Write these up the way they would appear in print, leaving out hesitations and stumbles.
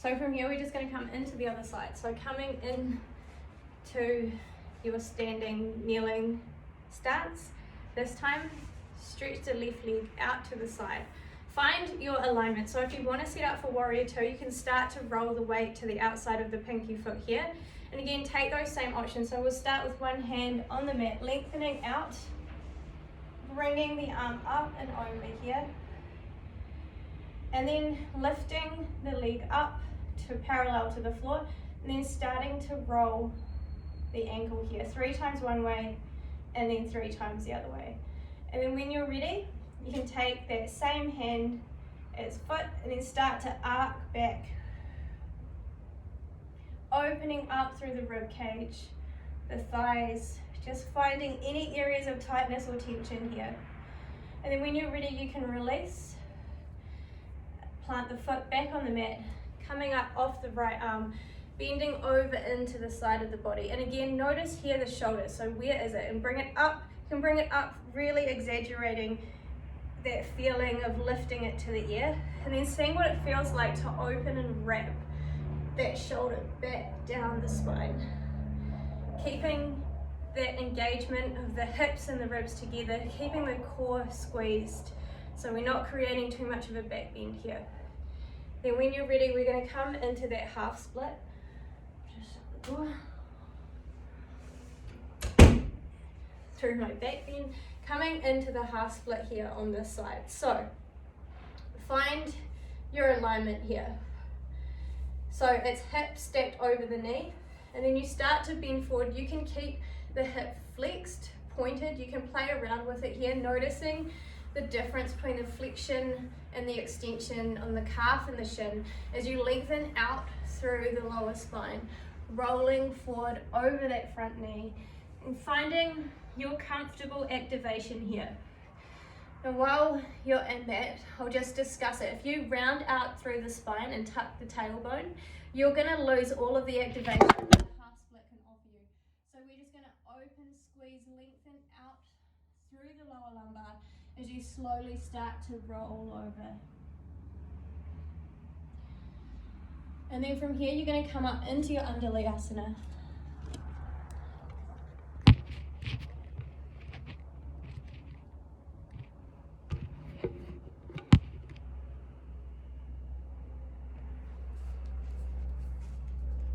So from here, we're just going to come into the other side. So coming in to your standing, kneeling stance. This time, stretch the left leg out to the side. Find your alignment. So if you want to set up for warrior two, you can start to roll the weight to the outside of the pinky foot here. And again, take those same options. So we'll start with one hand on the mat, lengthening out, bringing the arm up and over here. And then lifting the leg up to parallel to the floor, and then starting to roll the ankle here. 3 times one way, and then 3 times the other way. And then when you're ready, you can take that same hand as foot, and then start to arc back, opening up through the rib cage, the thighs, just finding any areas of tightness or tension here. And then when you're ready, you can release. Plant the foot back on the mat, coming up off the right arm, bending over into the side of the body. And again, notice here the shoulders. So where is it? And bring it up. You can bring it up, really exaggerating that feeling of lifting it to the ear. And then seeing what it feels like to open and wrap that shoulder back down the spine. Keeping that engagement of the hips and the ribs together, keeping the core squeezed. So we're not creating too much of a back bend here. Then when you're ready, we're going to come into that half split. Just shut the door. Through my back bend, coming into the half split here on this side. So find your alignment here. So it's hip stacked over the knee, and then you start to bend forward. You can keep the hip flexed, pointed. You can play around with it here, noticing the difference between the flexion and the extension on the calf and the shin as you lengthen out through the lower spine, rolling forward over that front knee and finding your comfortable activation here. And while you're in that, I'll just discuss it. If you round out through the spine and tuck the tailbone, you're going to lose all of the activation that the half split can offer you. So we're just going to open, squeeze, lengthen out through the lower lumbar as you slowly start to roll over. And then from here, you're going to come up into your Untitled. I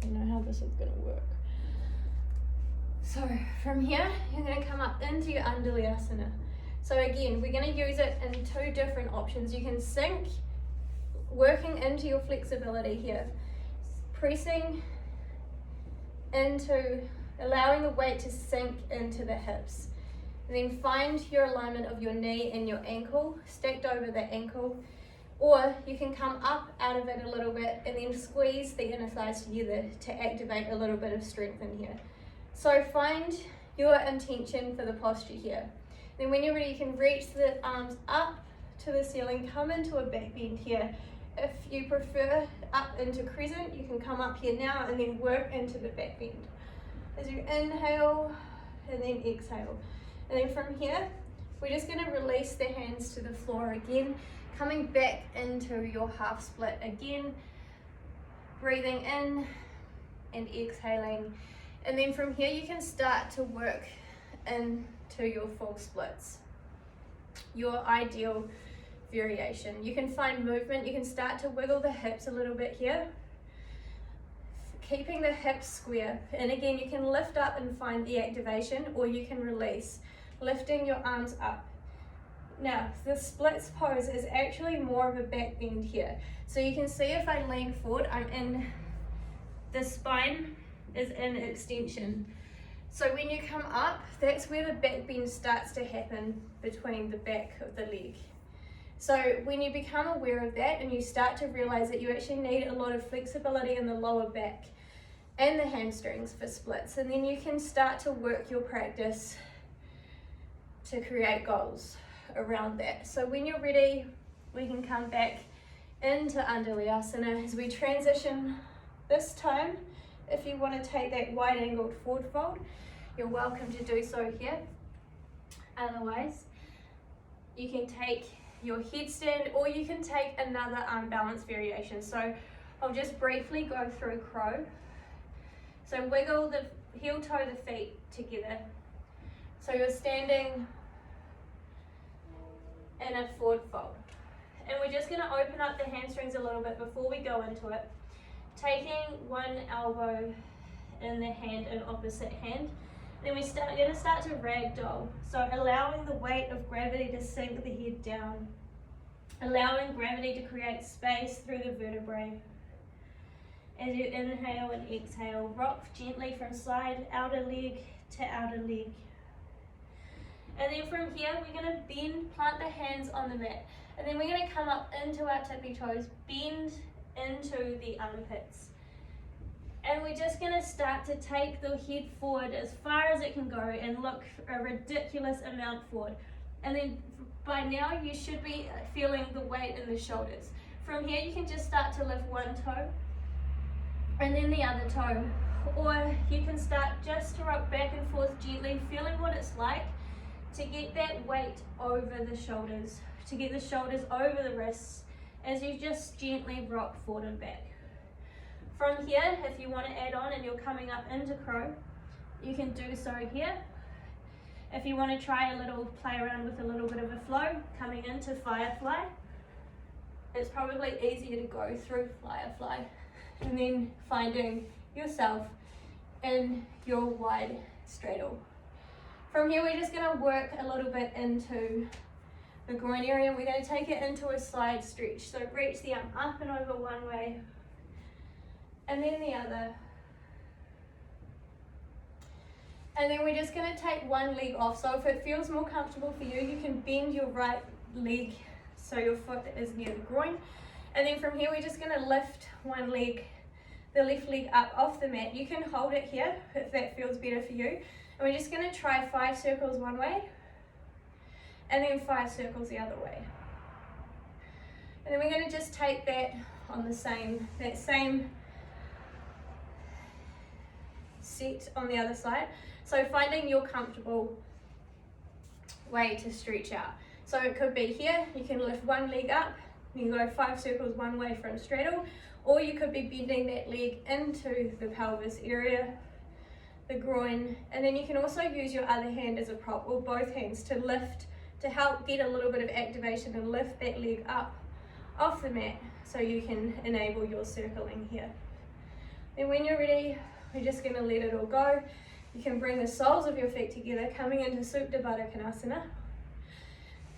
don't know how this is going to work. So from here, you're going to come up into your Untitled. So again, we're going to use it in 2 different options. You can sink, working into your flexibility here, pressing into, allowing the weight to sink into the hips. And then find your alignment of your knee and your ankle, stacked over the ankle. Or you can come up out of it a little bit and then squeeze the inner thighs together to activate a little bit of strength in here. So find your intention for the posture here. Then when you're ready, you can reach the arms up to the ceiling, come into a back bend here. If you prefer up into crescent, you can come up here now and then work into the back bend. As you inhale and then exhale. And then from here, we're just going to release the hands to the floor again, coming back into your half split again, breathing in and exhaling. And then from here, you can start to work into your full splits, your ideal variation. You can find movement. You can start to wiggle the hips a little bit here, keeping the hips square. And again, you can lift up and find the activation, or you can release, lifting your arms up. Now, the splits pose is actually more of a back bend here. So you can see if I lean forward, the spine is in extension. So when you come up, that's where the back bend starts to happen between the back of the leg. So when you become aware of that and you start to realize that you actually need a lot of flexibility in the lower back and the hamstrings for splits, and then you can start to work your practice to create goals around that. So when you're ready, we can come back into Untitled as we transition. This time, if you want to take that wide angled forward fold, you're welcome to do so here. Otherwise, you can take your headstand, or you can take another arm balance variation. So I'll just briefly go through crow. So wiggle the heel toe the feet together. So you're standing in a forward fold. And we're just going to open up the hamstrings a little bit before we go into it. Taking one elbow in the hand and opposite hand. Then we're going to start to ragdoll. So allowing the weight of gravity to sink the head down. Allowing gravity to create space through the vertebrae. As you inhale and exhale, rock gently from side outer leg to outer leg. And then from here, we're going to bend, plant the hands on the mat. And then we're going to come up into our tippy toes, bend into the armpits. And we're just going to start to take the head forward as far as it can go and look a ridiculous amount forward. And then by now, you should be feeling the weight in the shoulders. From here, you can just start to lift one toe and then the other toe. Or you can start just to rock back and forth gently, feeling what it's like to get that weight over the shoulders, to get the shoulders over the wrists as you just gently rock forward and back. From here, if you want to add on and you're coming up into crow, you can do so here. If you want to try a little play around with a little bit of a flow, coming into firefly, it's probably easier to go through firefly and then finding yourself in your wide straddle. From here, we're just going to work a little bit into the groin area. We're going to take it into a side stretch. So reach the arm up and over one way, and then the other. And then we're just going to take one leg off. So if it feels more comfortable for you, you can bend your right leg so your foot is near the groin. And then from here, we're just going to lift one leg, the left leg up off the mat. You can hold it here if that feels better for you. And we're just going to try 5 circles one way, and then 5 circles the other way. And then we're going to just take that on that same set on the other side. So finding your comfortable way to stretch out. So it could be here, you can lift one leg up, you can go 5 circles one way from straddle, or you could be bending that leg into the pelvis area, the groin, and then you can also use your other hand as a prop, or both hands, to lift, to help get a little bit of activation and lift that leg up off the mat so you can enable your circling here. Then when you're ready, we're just going to let it all go. You can bring the soles of your feet together, coming into Supta Baddha Konasana.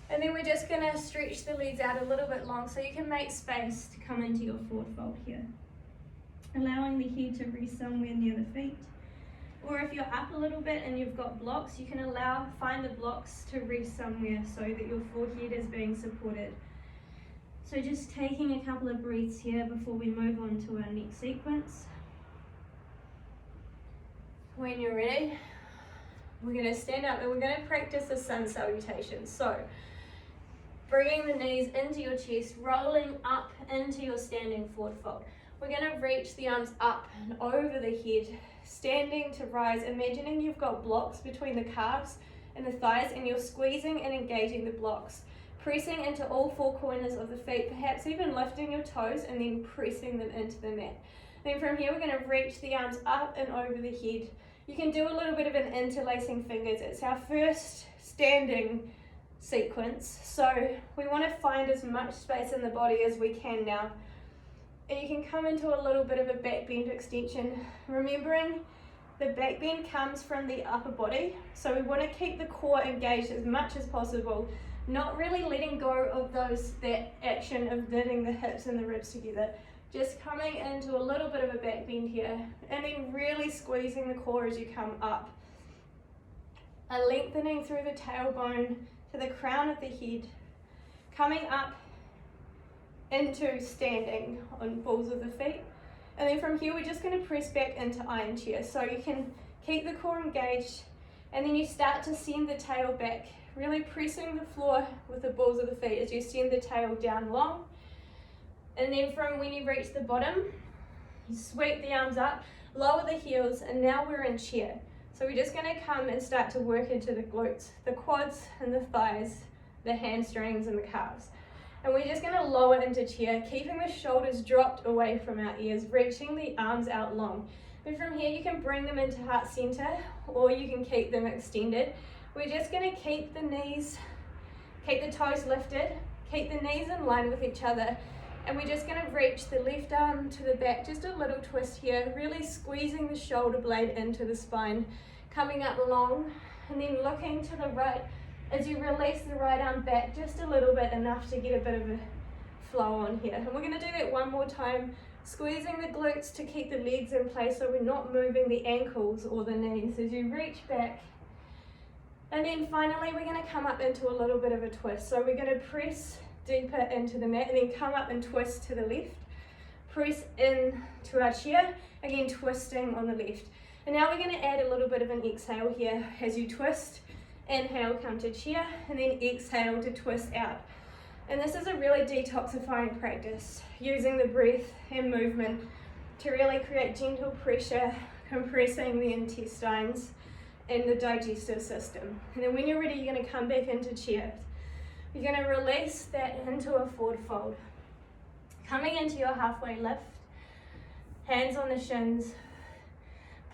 And then we're just going to stretch the legs out a little bit long so you can make space to come into your forward fold here. Allowing the head to rest somewhere near the feet. Or if you're up a little bit and you've got blocks, you can find the blocks to rest somewhere so that your forehead is being supported. So just taking a couple of breaths here before we move on to our next sequence. When you're ready, we're going to stand up and we're going to practice the Sun Salutations. So bringing the knees into your chest, rolling up into your standing forward fold. We're going to reach the arms up and over the head, standing to rise, imagining you've got blocks between the calves and the thighs and you're squeezing and engaging the blocks, pressing into all 4 corners of the feet, perhaps even lifting your toes and then pressing them into the mat. Then from here, we're going to reach the arms up and over the head. You can do a little bit of an interlacing fingers. It's our first standing sequence, so we want to find as much space in the body as we can now. And you can come into a little bit of a back bend extension, remembering the back bend comes from the upper body, so we want to keep the core engaged as much as possible, not really letting go of that action of knitting the hips and the ribs together. Just coming into a little bit of a back bend here, and then really squeezing the core as you come up. A lengthening through the tailbone to the crown of the head, coming up into standing on balls of the feet. And then from here, we're just going to press back into iron chair. So you can keep the core engaged, and then you start to send the tail back, really pressing the floor with the balls of the feet as you send the tail down long. And then from when you reach the bottom, you sweep the arms up, lower the heels, and now we're in chair. So we're just going to come and start to work into the glutes, the quads and the thighs, the hamstrings and the calves. And we're just gonna lower into chair, keeping the shoulders dropped away from our ears, reaching the arms out long. And from here, you can bring them into heart center, or you can keep them extended. We're just gonna keep the knees, keep the toes lifted, keep the knees in line with each other. And we're just gonna reach the left arm to the back, just a little twist here, really squeezing the shoulder blade into the spine, coming up long, and then looking to the right as you release the right arm back just a little bit, enough to get a bit of a flow on here. And we're gonna do that one more time, squeezing the glutes to keep the legs in place so we're not moving the ankles or the knees as you reach back. And then finally, we're gonna come up into a little bit of a twist. So we're gonna press deeper into the mat and then come up and twist to the left. Press in to our chair, again twisting on the left. And now we're gonna add a little bit of an exhale here as you twist. Inhale, come to chair, and then exhale to twist out. And this is a really detoxifying practice, using the breath and movement to really create gentle pressure, compressing the intestines and the digestive system. And then when you're ready, you're going to come back into chair. You're going to release that into a forward fold. Coming into your halfway lift, hands on the shins,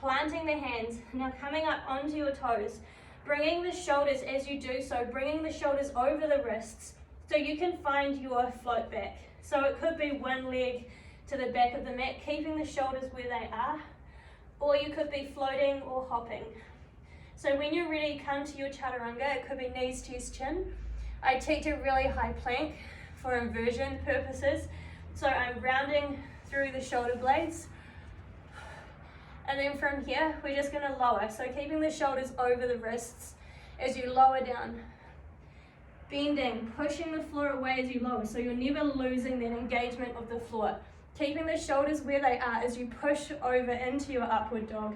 planting the hands, now coming up onto your toes, bringing the shoulders as you do so, bringing the shoulders over the wrists so you can find your float back. So it could be one leg to the back of the mat, keeping the shoulders where they are, or you could be floating or hopping. So when you're ready, come to your chaturanga. It could be knees, chest, chin. I teach a really high plank for inversion purposes. So I'm rounding through the shoulder blades. And then from here, we're just gonna lower. So keeping the shoulders over the wrists as you lower down. Bending, pushing the floor away as you lower. So you're never losing that engagement of the floor. Keeping the shoulders where they are as you push over into your upward dog.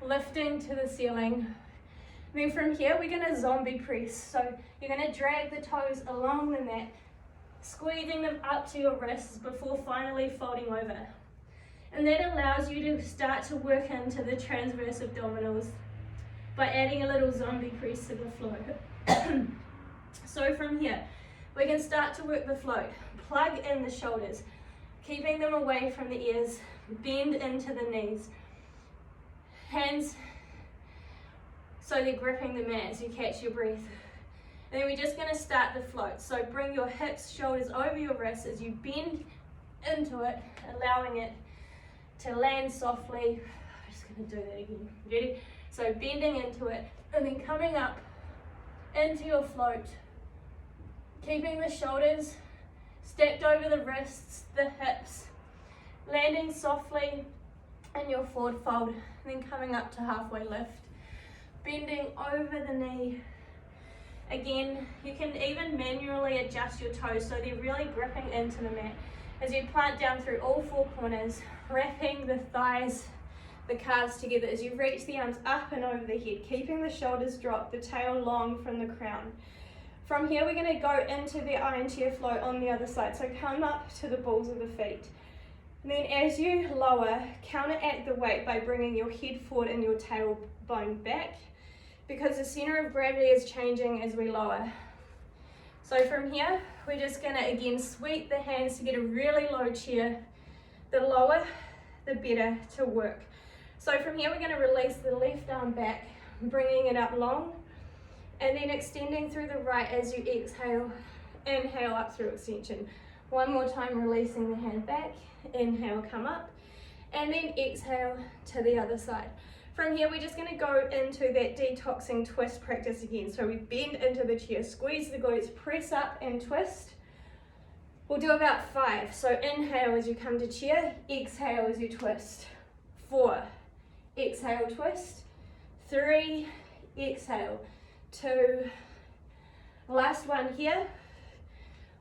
Lifting to the ceiling. Then from here, we're gonna zombie press. So you're gonna drag the toes along the mat, squeezing them up to your wrists before finally folding over. And that allows you to start to work into the transverse abdominals by adding a little zombie press to the floor. So from here, we can start to work the float. Plug in the shoulders, keeping them away from the ears, bend into the knees. Hands so they're gripping the mat as you catch your breath. And then we're just gonna start the float. So bring your hips, shoulders over your wrists as you bend into it, allowing it to land softly. I'm just gonna do that again. Ready? So bending into it and then coming up into your float. Keeping the shoulders stacked over the wrists, the hips, landing softly in your forward fold, and then coming up to halfway lift. Bending over the knee. Again, you can even manually adjust your toes so they're really gripping into the mat. As you plant down through all four corners, wrapping the thighs, the calves together as you reach the arms up and over the head, keeping the shoulders dropped, the tail long from the crown. From here, we're going to go into the iron chair float on the other side. So come up to the balls of the feet. And then as you lower, counteract the weight by bringing your head forward and your tailbone back, because the center of gravity is changing as we lower. So from here, we're just going to again sweep the hands to get a really low chair. The lower, the better to work. So from here, we're going to release the left arm back, bringing it up long, and then extending through the right as you exhale. Inhale up through extension. One more time, releasing the hand back. Inhale, come up, and then exhale to the other side. From here, we're just going to go into that detoxing twist practice again. So we bend into the chair, squeeze the glutes, press up and twist. We'll do about 5. So inhale as you come to chair, exhale as you twist. 4, exhale, twist. 3, exhale. 2, last one here.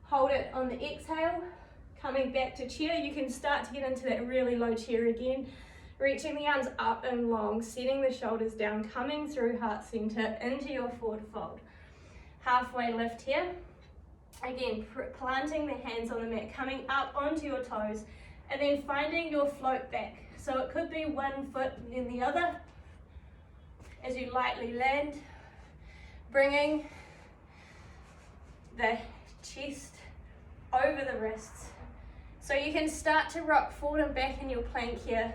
Hold it on the exhale, coming back to chair. You can start to get into that really low chair again. Reaching the arms up and long, setting the shoulders down, coming through heart center into your forward fold. Halfway lift here. Again, planting the hands on the mat, coming up onto your toes, and then finding your float back. So it could be one foot and then the other. As you lightly land, bringing the chest over the wrists. So you can start to rock forward and back in your plank here.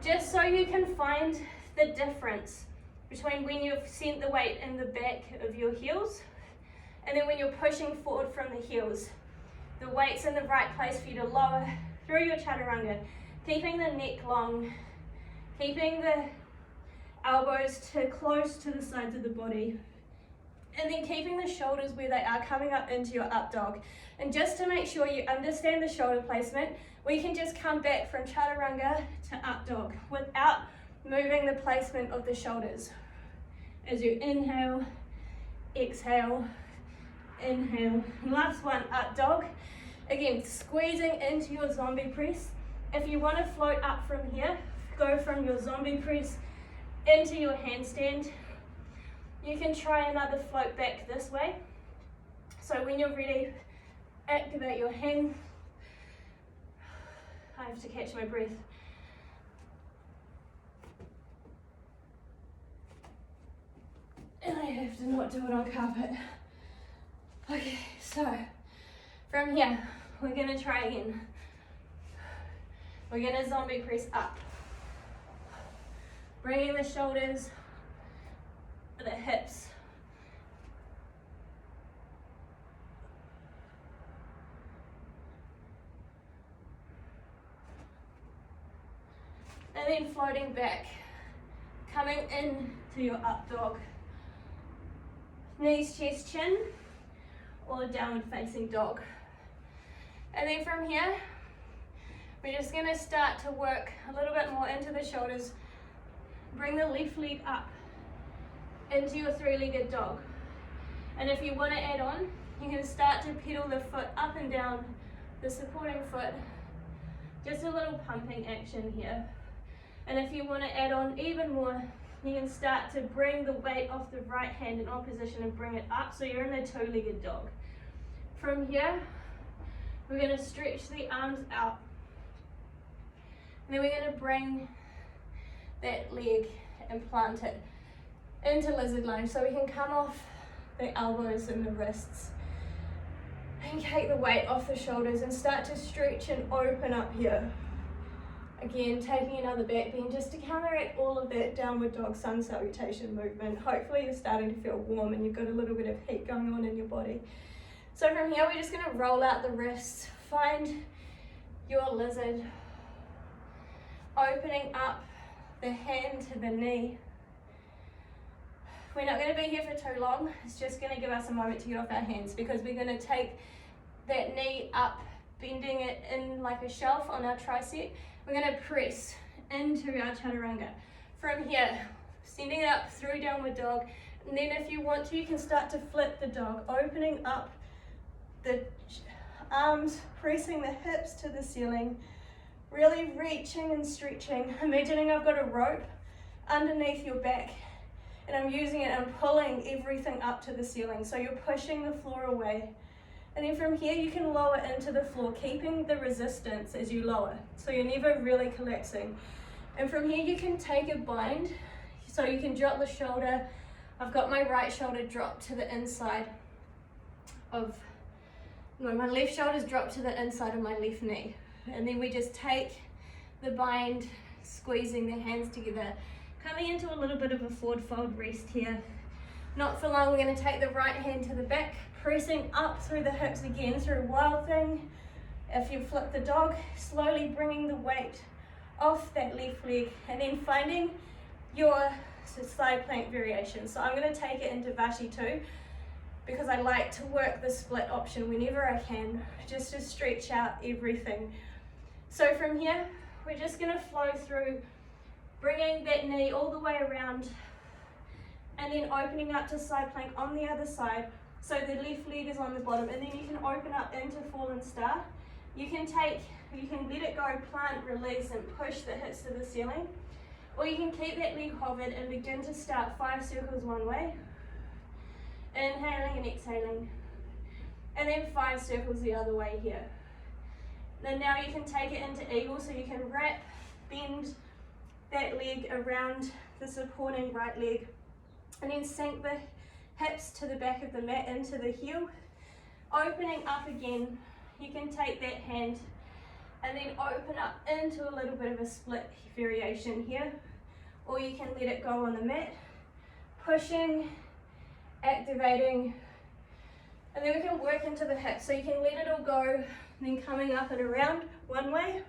Just so you can find the difference between when you've sent the weight in the back of your heels and then when you're pushing forward from the heels. The weight's in the right place for you to lower through your chaturanga, keeping the neck long, keeping the elbows close to the sides of the body, and then keeping the shoulders where they are, coming up into your up dog. And just to make sure you understand the shoulder placement, we can just come back from chaturanga to up dog without moving the placement of the shoulders. As you inhale, exhale, inhale. Last one, up dog. Again, squeezing into your zombie press. If you want to float up from here, go from your zombie press into your handstand. You can try another float back this way. So when you're ready, activate your hand. I have to catch my breath. And I have to not do it on carpet. Okay, so from here, we're gonna try again. We're gonna zombie press up. Bringing the shoulders, the hips. And then floating back, coming in to your up dog. Knees, chest, chin, or downward facing dog. And then from here, we're just gonna start to work a little bit more into the shoulders. Bring the left leg up into your three-legged dog. And if you want to add on, you can start to pedal the foot up and down, the supporting foot. Just a little pumping action here. And if you want to add on even more, you can start to bring the weight off the right hand in opposition and bring it up so you're in the two-legged dog. From here, we're going to stretch the arms out. And then we're going to bring that leg and plant it into lizard lunge so we can come off the elbows and the wrists and take the weight off the shoulders and start to stretch and open up here. Again, taking another back bend just to counteract all of that downward dog sun salutation movement. Hopefully you're starting to feel warm and you've got a little bit of heat going on in your body. So from here, we're just going to roll out the wrists, find your lizard, opening up the hand to the knee. We're not going to be here for too long. It's just going to give us a moment to get off our hands because we're going to take that knee up, bending it in like a shelf on our tricep. We're going to press into our chaturanga. From here, sending it up through downward dog. And then if you want to, you can start to flip the dog, opening up the arms, pressing the hips to the ceiling, really reaching and stretching. Imagining I've got a rope underneath your back and I'm using it and pulling everything up to the ceiling. So you're pushing the floor away. And then from here you can lower into the floor, keeping the resistance as you lower. So you're never really collapsing. And from here you can take a bind. So you can drop the shoulder. I've got my right shoulder dropped to the inside of, no, my left shoulder's dropped to the inside of my left knee. And then we just take the bind, squeezing the hands together, coming into a little bit of a forward fold rest here. Not for long, we're going to take the right hand to the back, pressing up through the hips again through Wild Thing. If you flip the dog, slowly bringing the weight off that left leg and then finding your side plank variation. So I'm going to take it into Vashi 2 because I like to work the split option whenever I can, just to stretch out everything. So from here, we're just going to flow through, bringing that knee all the way around and then opening up to side plank on the other side. So the left leg is on the bottom and then you can open up into Fallen Star. You can let it go, plant, release and push the hips to the ceiling. Or you can keep that leg hovered and begin to start 5 circles one way. Inhaling and exhaling. And then 5 circles the other way here. Then now you can take it into Eagle, so you can wrap, bend that leg around the supporting right leg. And then sink the hips to the back of the mat into the heel. opening up again. You can take that hand and then open up into a little bit of a split variation here, or you can let it go on the mat, pushing, activating, and then we can work into the hips. So you can let it all go, then coming up and around one way,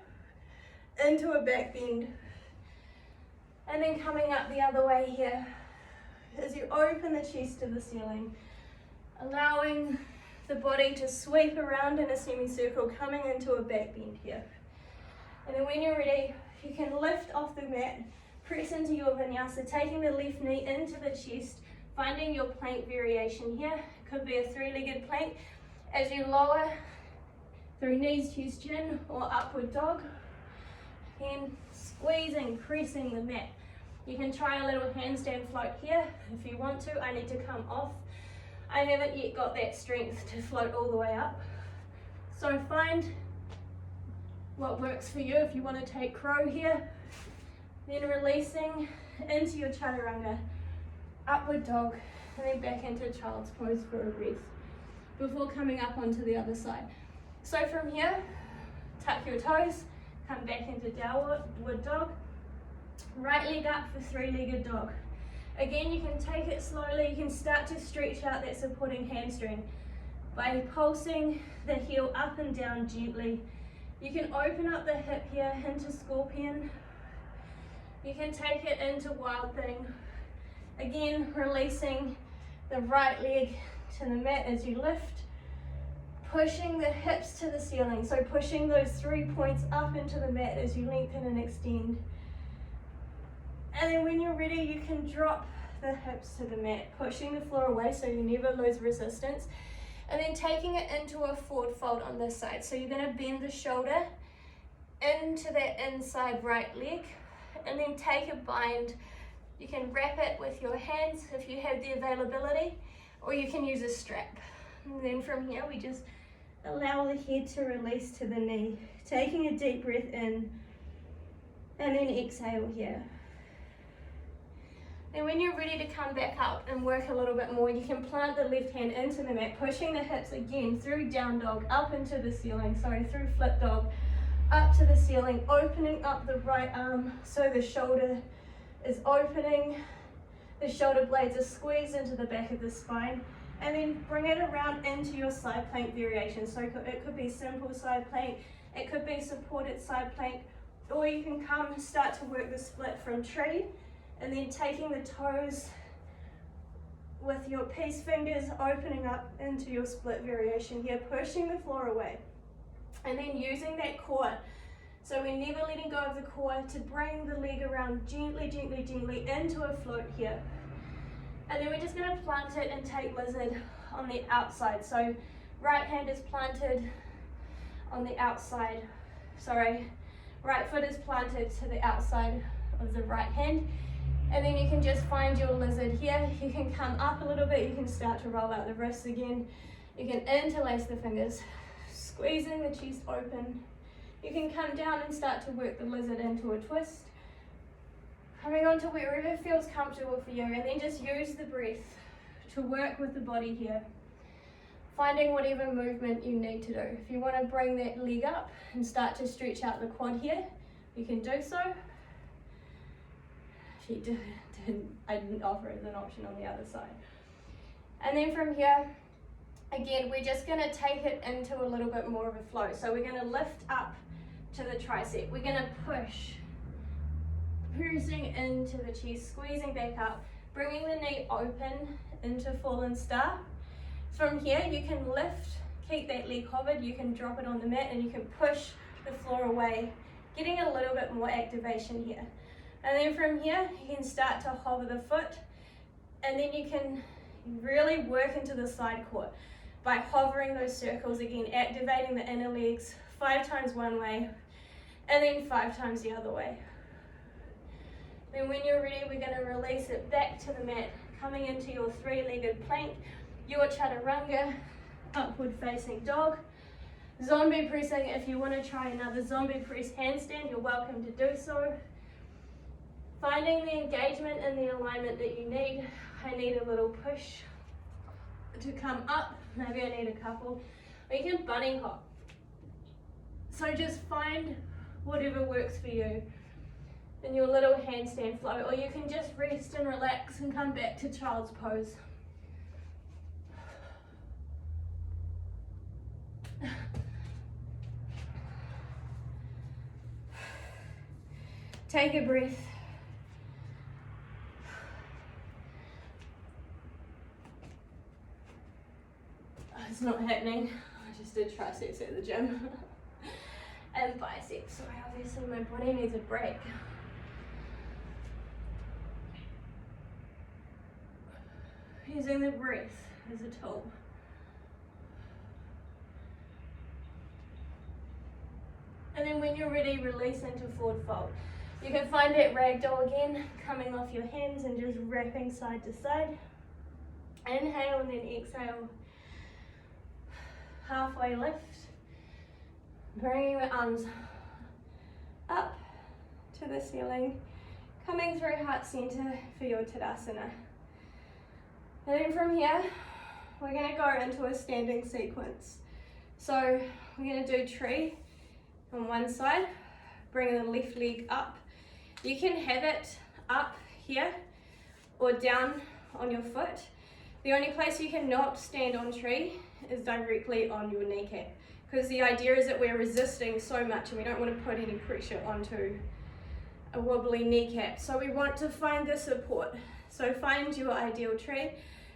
into a back bend, and then coming up the other way here as you open the chest to the ceiling, allowing the body to sweep around in a semicircle, coming into a back bend here. And then when you're ready, you can lift off the mat, press into your vinyasa, taking the left knee into the chest, finding your plank variation here. It could be a three-legged plank. As you lower through knees, chest, chin, or upward dog, and squeezing, pressing the mat. You can try a little handstand float here if you want to. I need to come off. I haven't yet got that strength to float all the way up. So find what works for you. If you want to take crow here, then releasing into your chaturanga, upward dog, and then back into child's pose for a breath before coming up onto the other side. So from here, tuck your toes, come back into downward dog, right leg up for three-legged dog. Again, you can take it slowly. You can start to stretch out that supporting hamstring by pulsing the heel up and down gently. You can open up the hip here into scorpion. You can take it into wild thing. Again, releasing the right leg to the mat as you lift, pushing the hips to the ceiling. So pushing those 3 points up into the mat as you lengthen and extend. And then when you're ready, you can drop the hips to the mat, pushing the floor away so you never lose resistance. And then taking it into a forward fold on this side. So you're going to bend the shoulder into that inside right leg, and then take a bind. You can wrap it with your hands if you have the availability, or you can use a strap. And then from here, we just allow the head to release to the knee, taking a deep breath in, and then exhale here. Then when you're ready to come back up and work a little bit more, you can plant the left hand into the mat, pushing the hips again through down dog, up into the ceiling, through flip dog, up to the ceiling, opening up the right arm so the shoulder is opening, the shoulder blades are squeezed into the back of the spine, and then bring it around into your side plank variation. So it could be simple side plank, it could be supported side plank, or you can come and start to work the split from tree, and then taking the toes with your peace fingers, opening up into your split variation here, pushing the floor away. And then using that core, so we're never letting go of the core, to bring the leg around gently, gently, gently into a float here. And then we're just going to plant it and take lizard on the outside. So right hand is planted on the outside, right foot is planted to the outside of the right hand. And then you can just find your lizard here. You can come up a little bit, you can start to roll out the wrists again. You can interlace the fingers, squeezing the chest open. You can come down and start to work the lizard into a twist. Coming on to wherever feels comfortable for you, and then just use the breath to work with the body here. Finding whatever movement you need to do. If you want to bring that leg up and start to stretch out the quad here, you can do so. I didn't offer it as an option on the other side. And then from here, again, we're just going to take it into a little bit more of a flow. So we're going to lift up to the tricep. We're going to push, pressing into the chest, squeezing back up, bringing the knee open into fallen star. From here, you can lift, keep that leg hovered, you can drop it on the mat, and you can push the floor away, getting a little bit more activation here. And then from here, you can start to hover the foot, and then you can really work into the side core by hovering those circles again, activating the inner legs 5 times one way, and then 5 times the other way. Then when you're ready, we're going to release it back to the mat, coming into your 3-legged plank, your chaturanga, upward facing dog, zombie pressing. If you want to try another zombie press handstand, you're welcome to do so. Finding the engagement and the alignment that you need. I need a little push to come up, maybe I need a couple. or you can bunny hop. So just find whatever works for you in your little handstand flow, or you can just rest and relax and come back to child's pose. Take a breath. Oh, it's not happening. I just did triceps at the gym. And biceps, so obviously my body needs a break. Using the breath as a tool. And then when you're ready, release into forward fold. You can find that ragdoll again, coming off your hands and just wrapping side to side. Inhale and then exhale. Halfway lift. Bringing the arms up to the ceiling. Coming through heart center for your Tadasana. And then from here, we're going to go into a standing sequence. So we're going to do tree on one side, bring the left leg up. You can have it up here or down on your foot. The only place you cannot stand on tree is directly on your kneecap, because the idea is that we're resisting so much and we don't want to put any pressure onto a wobbly kneecap. So we want to find the support. So find your ideal tree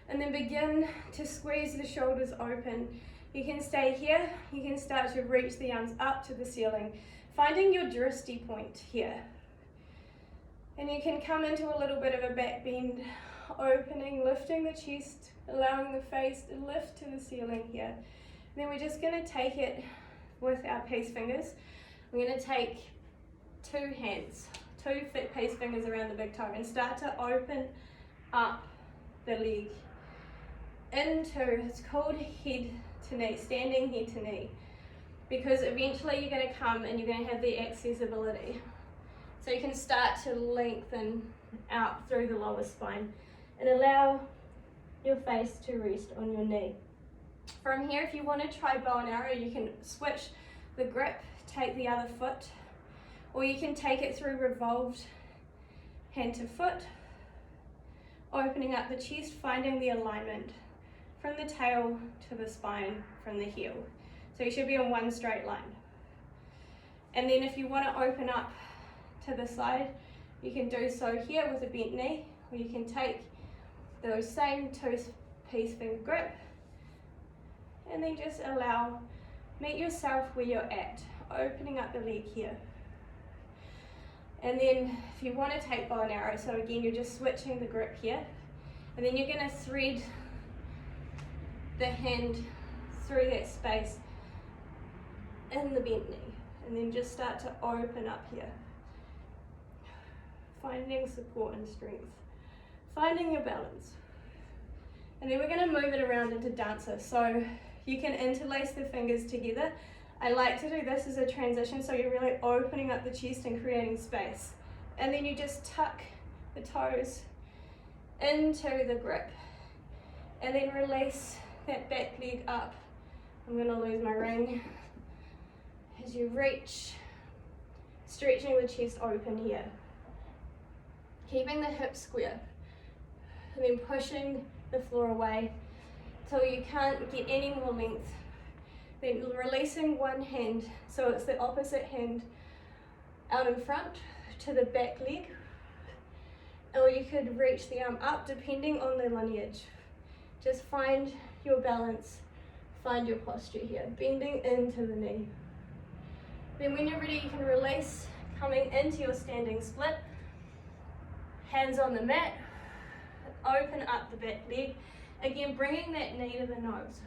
and then begin to squeeze the shoulders open. You can stay here, you can start to reach the arms up to the ceiling, finding your drishti point here. And you can come into a little bit of a back bend, opening, lifting the chest, allowing the face to lift to the ceiling here. And then we're just going to take it with our peace fingers. We're going to take two hands, two peace fingers around the big toe, and start to open up the leg into, it's called head to knee, standing head to knee, because eventually you're going to come and you're going to have the accessibility. So you can start to lengthen out through the lower spine and allow your face to rest on your knee. From here, if you want to try bow and arrow, you can switch the grip, take the other foot, or you can take it through revolved hand to foot, opening up the chest, finding the alignment from the tail to the spine, from the heel. So you should be on one straight line. And then if you want to open up to the side, you can do so here with a bent knee, or you can take those same two piece finger grip and then just meet yourself where you're at, opening up the leg here. And then if you want to take bow and arrow, so again you're just switching the grip here, and then you're going to thread the hand through that space in the bent knee, and then just start to open up here, finding support and strength, finding your balance. And then we're going to move it around into dancer. So you can interlace the fingers together. I like to do this as a transition, so you're really opening up the chest and creating space. And then you just tuck the toes into the grip, and then release that back leg up. I'm going to lose my ring. As you reach, stretching the chest open here. Keeping the hips square, and then pushing the floor away till you can't get any more length. Then releasing one hand, so it's the opposite hand out in front to the back leg, or you could reach the arm up depending on the lineage. Just find your balance, find your posture here, bending into the knee. Then when you're ready, you can release, coming into your standing split. Hands on the mat, open up the back leg. Again, bringing that knee to the nose.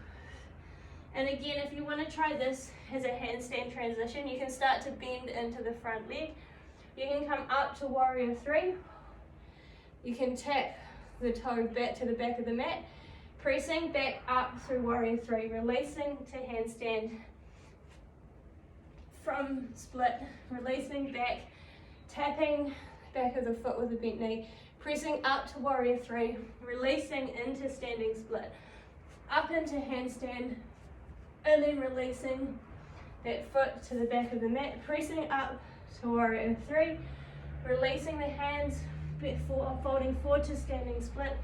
And again, if you want to try this as a handstand transition, you can start to bend into the front leg. You can come up to warrior three. You can tap the toe back to the back of the mat, pressing back up through warrior three, releasing to handstand from split, releasing back, tapping back of the foot with a bent knee, pressing up to warrior three, releasing into standing split, up into handstand, and then releasing that foot to the back of the mat, pressing up to warrior three, releasing the hands before folding forward to standing split,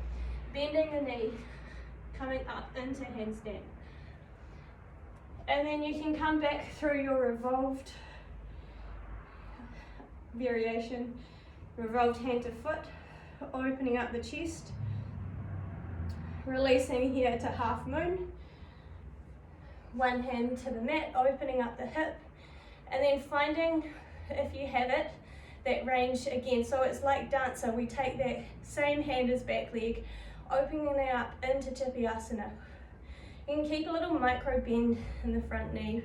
bending the knee, coming up into handstand. And then you can come back through your revolved variation, revolved hand to foot, opening up the chest, releasing here to half moon, one hand to the mat, opening up the hip, and then finding, if you have it, that range again. So it's like dancer, we take that same hand as back leg, opening it up into Tipiasana. You can keep a little micro bend in the front knee.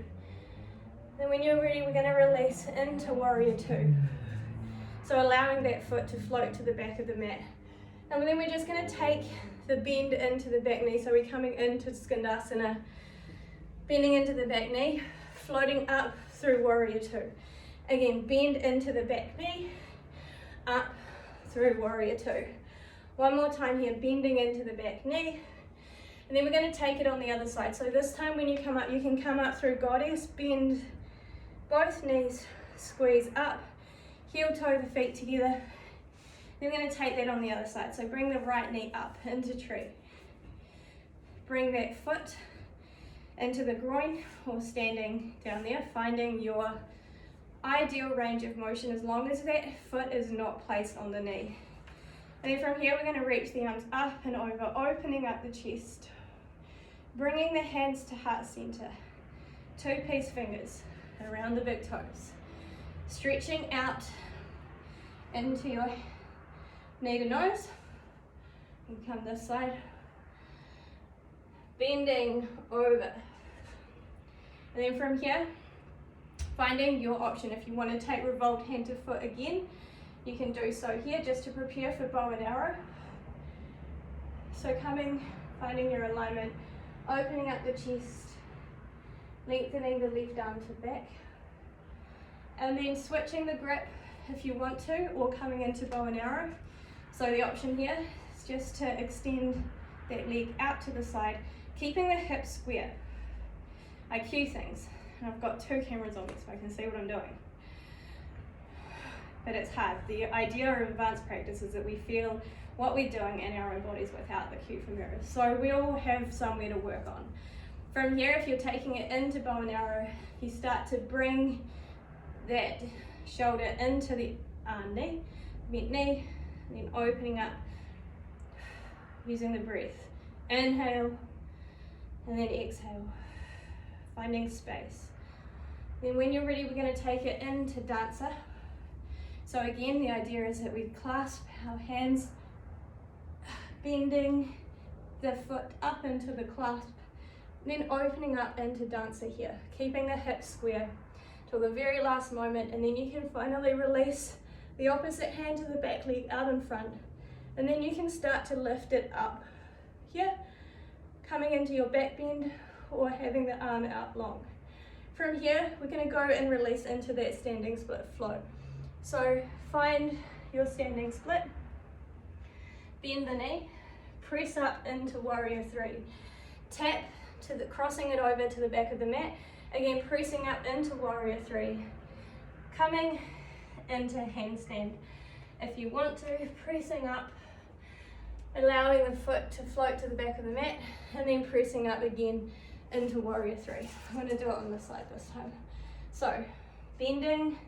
Then when you're ready, we're going to release into warrior two. So allowing that foot to float to the back of the mat. And then we're just going to take the bend into the back knee. So we're coming into Skandasana, bending into the back knee, floating up through warrior two. Again, bend into the back knee, up through warrior two. One more time here, bending into the back knee. And then we're going to take it on the other side. So this time when you come up, you can come up through goddess, bend both knees, squeeze up, heel toe the feet together. Then we're going to take that on the other side. So bring the right knee up into tree. Bring that foot into the groin or standing down there, finding your ideal range of motion as long as that foot is not placed on the knee. And then from here we're going to reach the arms up and over, opening up the chest. Bringing the hands to heart center, two-piece fingers around the big toes. Stretching out into your knee to nose. You can come this side. Bending over. And then from here, finding your option. If you want to take revolved hand to foot again, you can do so here just to prepare for bow and arrow. So finding your alignment, opening up the chest, lengthening the left arm to back, and then switching the grip if you want to, or coming into bow and arrow. So the option here is just to extend that leg out to the side, keeping the hips square. I cue things, and I've got two cameras on me so I can see what I'm doing. But it's hard. The idea of advanced practice is that we feel what we're doing in our own bodies without the cue from mirrors. So we all have somewhere to work on. From here, if you're taking it into bow and arrow, you start to bring that shoulder into the knee, bent knee, and then opening up using the breath. Inhale, and then exhale, finding space. Then when you're ready, we're going to take it into dancer. So again, the idea is that we clasp our hands, bending the foot up into the clasp, then opening up into dancer here, keeping the hips square till the very last moment, and then you can finally release the opposite hand to the back leg out in front, and then you can start to lift it up here, coming into your back bend or having the arm out long. From here, we're going to go and release into that standing split flow. So find your standing split, bend the knee, press up into warrior three, tap to the, crossing it over to the back of the mat, again pressing up into warrior three, coming into handstand. If you want to, pressing up, allowing the foot to float to the back of the mat, and then pressing up again into warrior three. I'm going to do it on this side this time. So bending,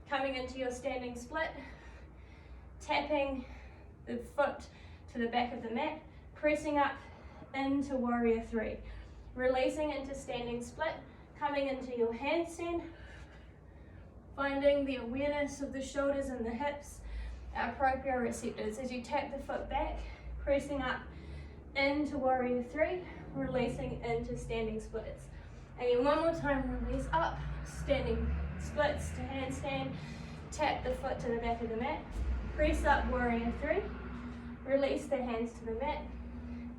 coming into your standing split, tapping the foot to the back of the mat, pressing up into warrior three, releasing into standing split, coming into your handstand, finding the awareness of the shoulders and the hips, our proprioceptors as you tap the foot back, pressing up into warrior three, releasing into standing splits. Again, one more time, release up, standing splits to handstand, tap the foot to the back of the mat, press up warrior three, release the hands to the mat.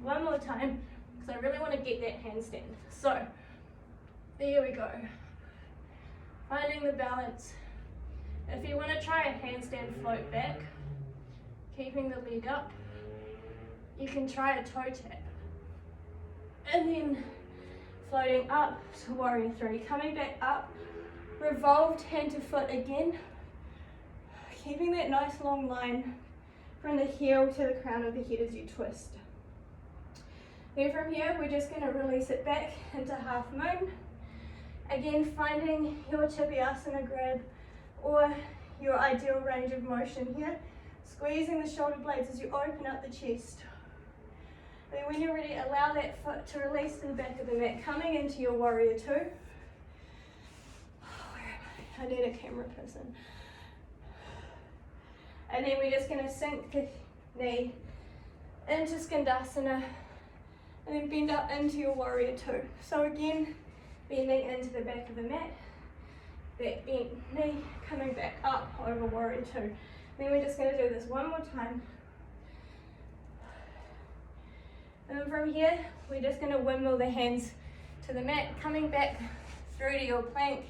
One more time, because I really want to get that handstand. So, there we go. Finding the balance. If you want to try a handstand float back, keeping the leg up, you can try a toe tap. And then floating up to warrior three, coming back up, revolved hand to foot again, keeping that nice long line from the heel to the crown of the head as you twist. Then from here, we're just going to release it back into half moon. Again, finding your Chippyasana grab or your ideal range of motion here. Squeezing the shoulder blades as you open up the chest. And then when you're ready, allow that foot to release to the back of the mat, coming into your warrior two. Where am I? I need a camera person. And then we're just going to sink the knee into Skandasana and then bend up into your warrior two. So again, bending into the back of the mat, that bent knee coming back up over warrior two. Then we're just going to do this one more time. And then from here, we're just going to windmill the hands to the mat, coming back through to your plank,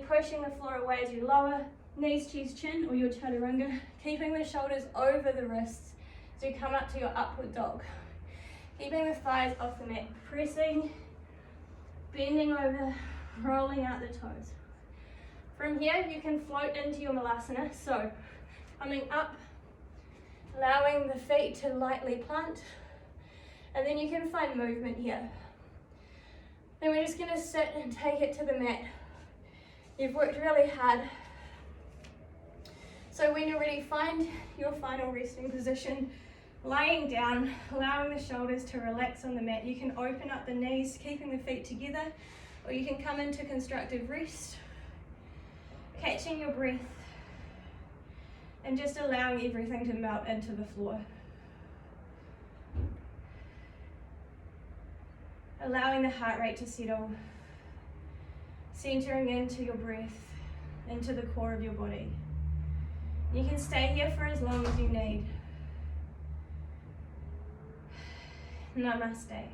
pushing the floor away as you lower, knees, chest, chin, or your chaturanga, keeping the shoulders over the wrists as you come up to your upward dog. Keeping the thighs off the mat, pressing, bending over, rolling out the toes. From here, you can float into your Malasana. So, coming up, allowing the feet to lightly plant, and then you can find movement here. Then we're just going to sit and take it to the mat. You've worked really hard. So when you're ready, find your final resting position, lying down, allowing the shoulders to relax on the mat. You can open up the knees, keeping the feet together, or you can come into constructive rest, catching your breath, and just allowing everything to melt into the floor. Allowing the heart rate to settle, centering into your breath, into the core of your body. You can stay here for as long as you need. Namaste.